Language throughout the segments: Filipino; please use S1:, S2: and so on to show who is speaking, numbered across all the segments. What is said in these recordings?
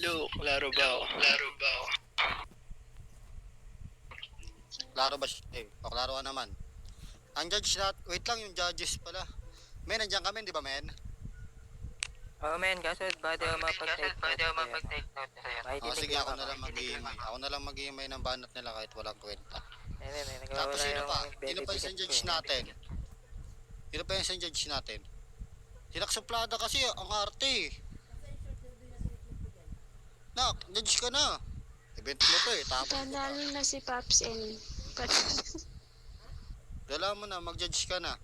S1: Luke, laro ba ako?
S2: Laro ba siya? Paklaro ka naman. Ang judge wait lang, yung judges pala. Men, nandiyan kami, di ba men?
S3: Oo men, kaso baka daw mapag-take note sa'yo.
S2: Sige, ako na lang mag-iimay. Ako na lang mag-iimay ng banat nila kahit walang kwenta. Tapos
S3: Tapos
S2: sino pa? Sino pa yung judge natin? Sino pa yung judge natin? Sinaksuplada kasi, ang arte. Nak, judge ka na. Event mo to tapos
S4: Panalo na si Pops and
S2: dala mo na, mag-judge ka na.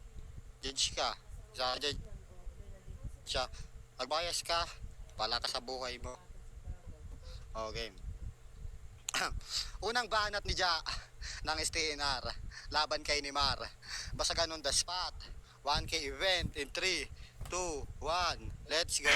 S2: Judge ka. Judge siya. Magbayas ka. Pala ka sa buhay mo. Okay. Unang banat ni Ja ng STNR. Laban kay Neymar. Basta ganun the spot. 1K event in 3, 2, 1. Let's go.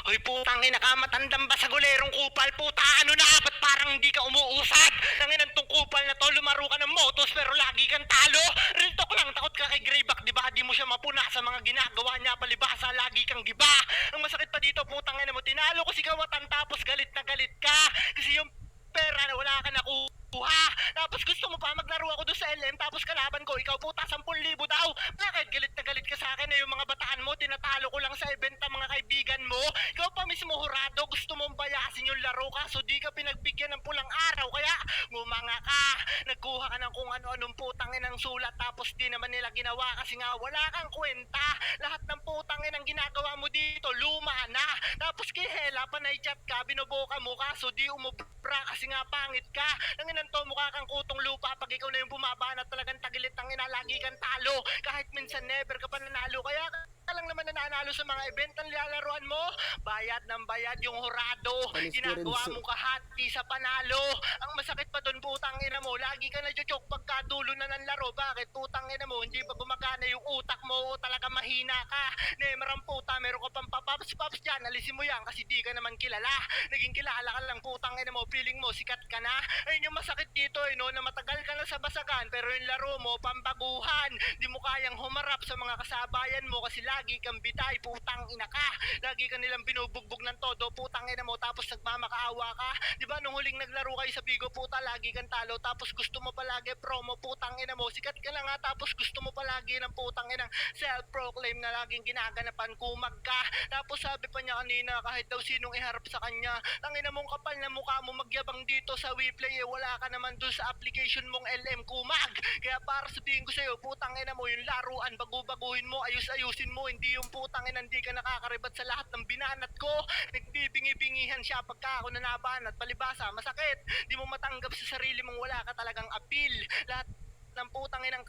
S1: Hoy putang ina ka, matandang ba sa gulerong kupal? Puta, ano na? Ba't parang hindi ka umuusad? Nanginan tong kupal na to, lumaro ka ng motos pero lagi kang talo. Real talk lang, takot ka kay Greyback, di ba? Di mo siya mapuna sa mga ginagawa niya, palibasa, lagi kang giba. Ang masakit pa dito, putang ina mo, tinalo ko si Kawatan tapos galit na galit ka. Kasi yung pera na wala ka nakuha. Tapos gusto mo pa maglaro ako doon sa LM tapos kalaban ko, ikaw puta 10,000 daw. Bakit galit na galit ka sa akin na yung mga bataan mo, tinatalo ko lang sa event ng mga kaibigan mo. Ikaw pa mismo hurado, gusto mong bayasin yung laro ka so di ka pinagbigyan ng pulang araw. Kaya ngumanga ka, nagkuha ka ng kung ano-anong putang inang sulat tapos di naman nila ginawa kasi nga wala kang kwenta. Lahat ng putang inang ginagawa mo dito, luma na. Tapos kay Hela, panay chat ka, binoboka mo ka so di umubra kasi nga pangit ka. Nanginan to, mukha kang kutong lupa pag ikaw na yung bumaba na talagang tagilit ang inalagi kang talo. Kahit minsan never ka pa nanalo, kaya ka lang naman nanalo sa mga event ang lalaruan mo. Bayad ng bayad yung hurado. Ginagawa mo kahati sa panalo. Ang masakit pa doon, putang ina mo, lagi ka na-joke pagkadulo na ng laro. Bakit putang ina mo, hindi pa gumagana yung utak mo o talaga mahina ka? Nemerang puta, meron ka pang papaps dyan, alisin mo yan kasi di ka naman kilala. Naging kilala ka lang, putang ina mo, feeling mo sikat ka na. Ayun yung masakit dito no, na matagal ka na sa basagan pero yung laro mo pambaguhan. Di mo kayang humarap sa mga kasabayan mo kasi lagi kang bitay, putang ina ka. Lagi ka nilang binubugbog ng todo, putang ina mo, tapos nagmamakaawa ka. Di ba nung huling naglaro kayo sa Bigo, puta, lagi kang talo tapos gusto mo palagi promo, putang ina mo, sikat ka na nga tapos gusto mo palagi ng putang ina self-proclaim na laging ginaganapan, kumag ka. Tapos sabi pa niya kanina kahit daw sinong iharap sa kanya, tangina mong kapal na mukha mo magyabang dito sa WePlay, wala ka naman dun sa application mong LM, kumag. Kaya para sabihin ko sa'yo, putang ina mo, yung laruan, baguhin mo, ayusin mo, hindi yung putang ina, hindi ka nakakaribat sa lahat ng binanat ko. Nagbibingi-bingihan siya pagka ako nanabanat, palibasa, masakit. Di mo matanggap sa sarili mong wala ka talagang appeal. Lahat ng putang inang